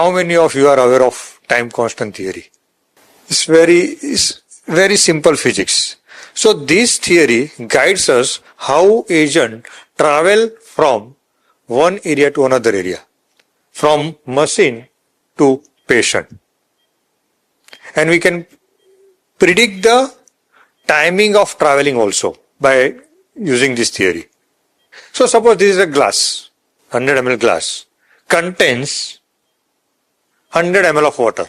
How many of you are aware of time constant theory? It's very simple physics. So this theory guides us how agent travel from one area to another area, from machine to patient. And we can predict the timing of traveling also by using this theory. So suppose this is a glass, 100 ml glass, contains 100 ml of water.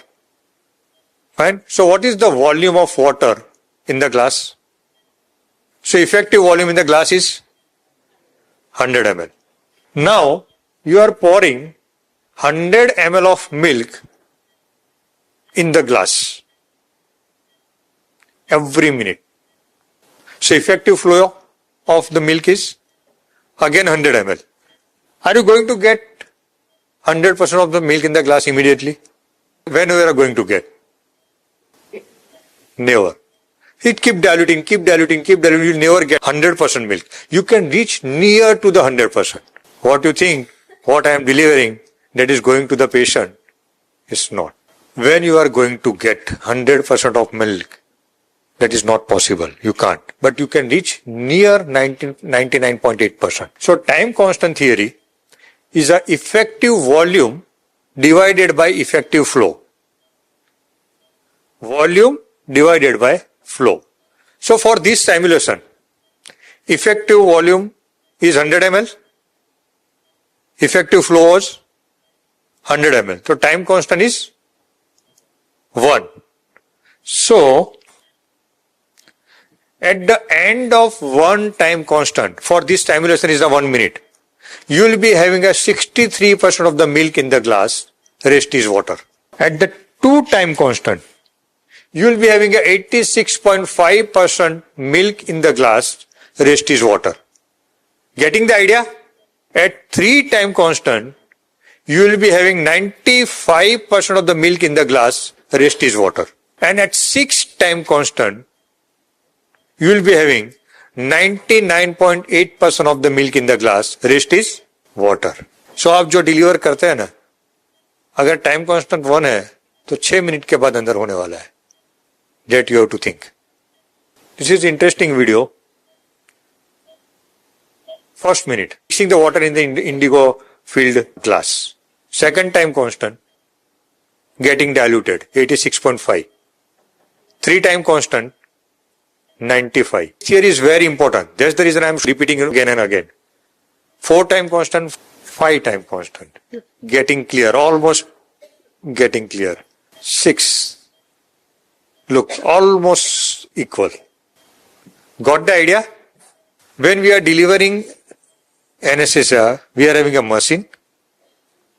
Fine. So what is the volume of water in the glass? So effective volume in the glass is 100 ml. Now you are pouring 100 ml of milk in the glass every minute. So effective flow of the milk is again 100 ml. Are you going to get 100% of the milk in the glass immediately? When you are going to get? Never. It keep diluting, you never get 100% milk. You can reach near to the 100%. What you think, what I am delivering, that is going to the patient, is not. When you are going to get 100% of milk, that is not possible. You can't. But you can reach near 99.8%. So time constant theory is a effective volume divided by effective flow. Volume divided by flow. So for this simulation, effective volume is 100 ml. Effective flow was 100 ml. So time constant is 1. So at the end of one time constant, for this simulation is a 1 minute, you will be having a 63% of the milk in the glass, rest is water. At the 2 time constant, you will be having a 86.5% milk in the glass, rest is water. Getting the idea? At 3 time constant, you will be having 95% of the milk in the glass, rest is water. And at 6 time constant, you will be having 99.8% of the milk in the glass, rest is water. So आप जो deliver करते हैं ना, अगर time constant 1 है तो 6 minute के बाद अंदर होने वाला है. That you have to think. This is interesting video. First minute, mixing the water in the indigo filled glass. Second time constant, getting diluted, 86.5. 3 time constant, 95. Here is very important. That's the reason I am repeating it again and again. 4 time constant, 5 time constant. Getting clear, almost getting clear. 6. Look, almost equal. Got the idea? When we are delivering anesthesia, we are having a machine,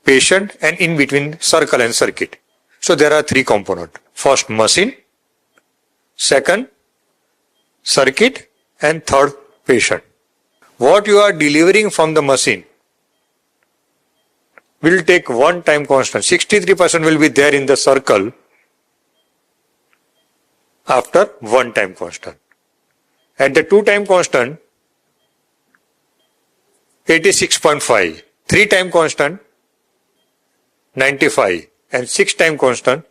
patient, and in between circle and circuit. So there are 3 components. First machine, second circuit, and third patient. What you are delivering from the machine will take 1 time constant. 63% will be there in the circle after 1 time constant. At the 2 time constant, 86.5. 3 time constant, 95. And 6 time constant.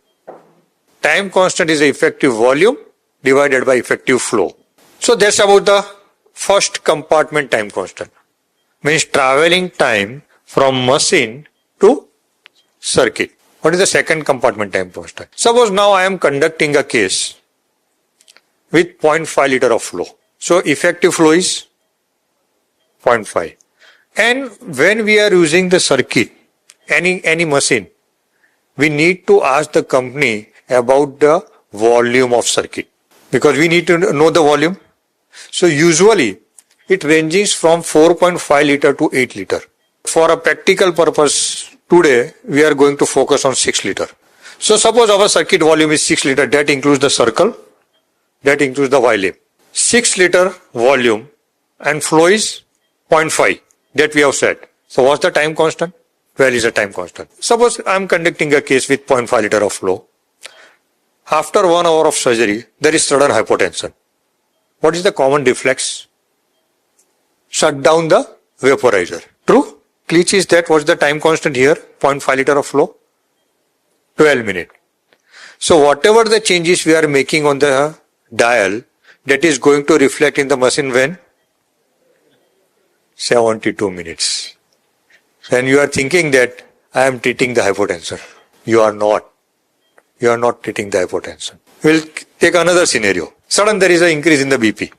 Time constant is the effective volume divided by effective flow. So that's about the first compartment time constant. Means traveling time from machine to circuit. What is the second compartment time constant? Suppose now I am conducting a case with 0.5 liter of flow. So effective flow is 0.5. And when we are using the circuit, any machine, we need to ask the company about the volume of circuit. Because we need to know the volume. So usually it ranges from 4.5 liter to 8 liter. For a practical purpose, today we are going to focus on 6 liter. So suppose our circuit volume is 6 liter, that includes the circle, that includes the volume. 6 liter volume and flow is 0.5, that we have said. So what's the time constant? Where is the time constant? Suppose I am conducting a case with 0.5 liter of flow. After 1 hour of surgery, there is sudden hypotension. What is the common reflex? Shut down the vaporizer. True? Glitch is that. What's the time constant here? 0.5 liter of flow. 12 minutes. So whatever the changes we are making on the dial, that is going to reflect in the machine when? 72 minutes. And you are thinking that I am treating the hypotension. You are not. You are not treating the hypotension. We'll take another scenario. Sudden there is an increase in the BP.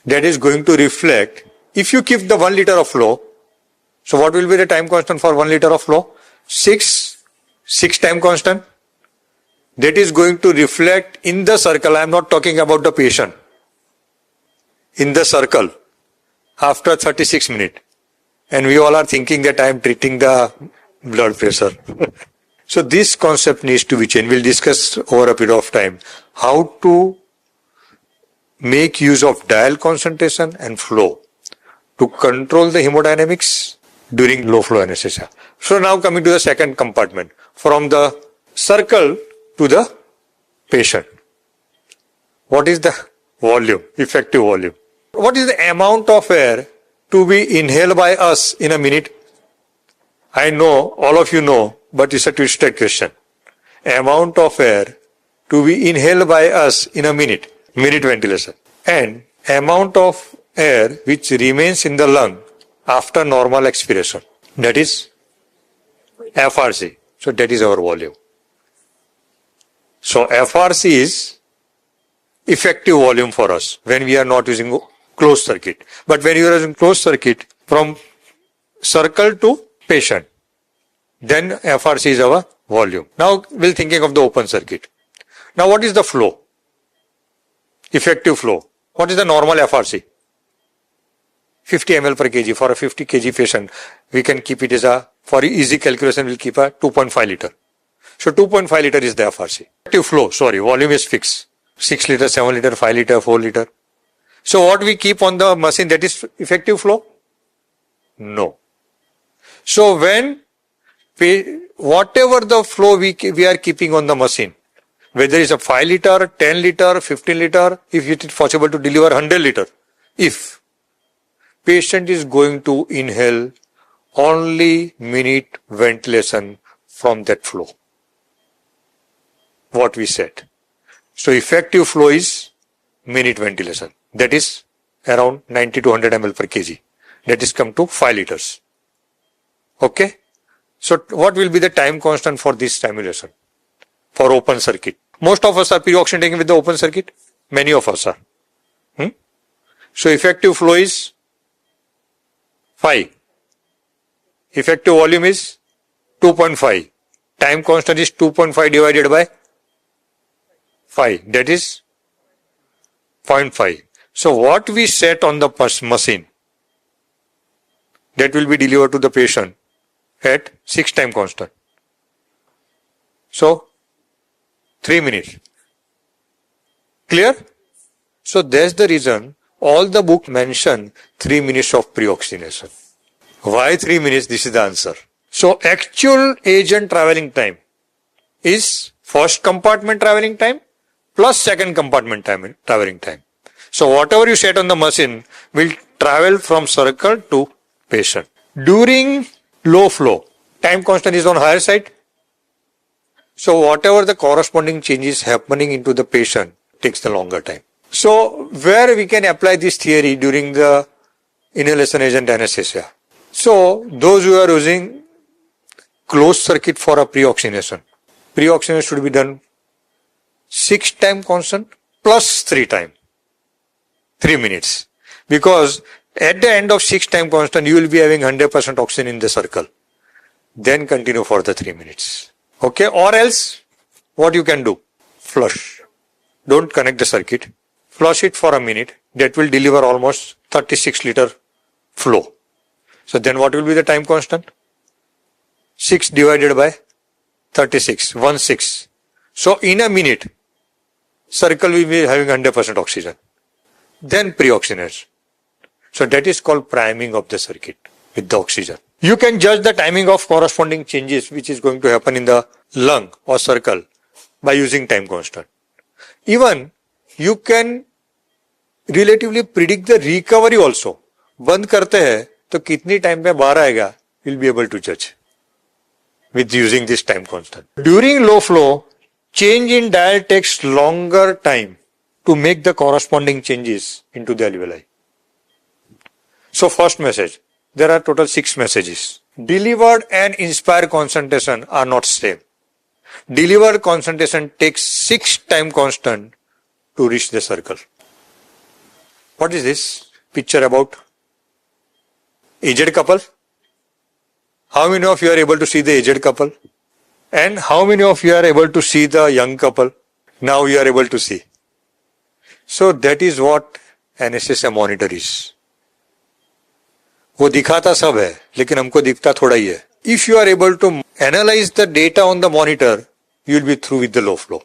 That is going to reflect, if you keep the 1 liter of flow, so what will be the time constant for 1 liter of flow? 6 time constant. That is going to reflect in the circle. I am not talking about the patient. In the circle, after 36 minutes. And we all are thinking that I am treating the blood pressure. So this concept needs to be changed. We'll discuss over a period of time how to make use of dial concentration and flow to control the hemodynamics during low flow anesthesia. So now coming to the second compartment, from the circle to the patient. What is the volume, effective volume? What is the amount of air to be inhaled by us in a minute? I know, all of you know, but it's a twisted question. Amount of air to be inhaled by us in a minute ventilation. And amount of air which remains in the lung after normal expiration. That is FRC. So that is our volume. So FRC is effective volume for us when we are not using closed circuit. But when you are using closed circuit from circle to patient, then FRC is our volume. Now we'll thinking of the open circuit. Now what is the flow? Effective flow. What is the normal FRC? 50 ml per kg. For a 50 kg patient, we can keep it as a, for easy calculation, we'll keep a 2.5 liter. So 2.5 liter is the FRC. Effective flow, volume is fixed. 6 liter, 7 liter, 5 liter, 4 liter. So what we keep on the machine, that is effective flow? No. So when whatever the flow we are keeping on the machine, whether it's a 5 liter, 10 liter, 15 liter, if it is possible to deliver 100 liter, if patient is going to inhale only minute ventilation from that flow, what we said. So effective flow is minute ventilation. That is around 90 to 100 ml per kg. That is come to 5 liters. Okay. So what will be the time constant for this stimulation? For open circuit. Most of us are pre-oxygenating with the open circuit. Many of us are. So effective flow is 5. Effective volume is 2.5. Time constant is 2.5 divided by 5. That is 0.5. So what we set on the machine, that will be delivered to the patient at 6 time constant. So 3 minutes. Clear? So that's the reason all the book mention 3 minutes of pre-oxygenation. Why 3 minutes? This is the answer. So actual agent traveling time is first compartment traveling time plus second compartment traveling time. So whatever you set on the machine will travel from circle to patient. During low flow, time constant is on higher side. So whatever the corresponding changes happening into the patient takes the longer time. So where we can apply this theory during the inhalation agent anesthesia? So those who are using closed circuit for a pre-oxygenation, pre-oxygenation should be done 6 time constant plus 3 time. 3 minutes. Because at the end of 6 time constant, you will be having 100% oxygen in the circle. Then continue for the 3 minutes. Okay, or else what you can do? Flush. Don't connect the circuit. Flush it for a minute. That will deliver almost 36 liter flow. So then what will be the time constant? 6 divided by 36. 1/6. So in a minute, circle will be having 100% oxygen. Then pre-oxygenation. So that is called priming of the circuit with the oxygen. You can judge the timing of corresponding changes which is going to happen in the lung or circle by using time constant. Even you can relatively predict the recovery also. बंद करते हैं तो कितनी time पे बाहर आएगा, you'll be able to judge. with using this time constant. During low flow, change in dial takes longer time to make the corresponding changes into the alveoli. So first message, there are total 6 messages. Delivered and inspired concentration are not same. Delivered concentration takes 6 time constant to reach the circle. What is this picture about? Aged couple. How many of you are able to see the aged couple? And how many of you are able to see the young couple? Now you are able to see. So that is what anesthesia monitor is. वो दिखाता सब है, लेकिन हमको दिखता थोड़ा ही है. If you are able to analyze the data on the monitor, you will be through with the low flow.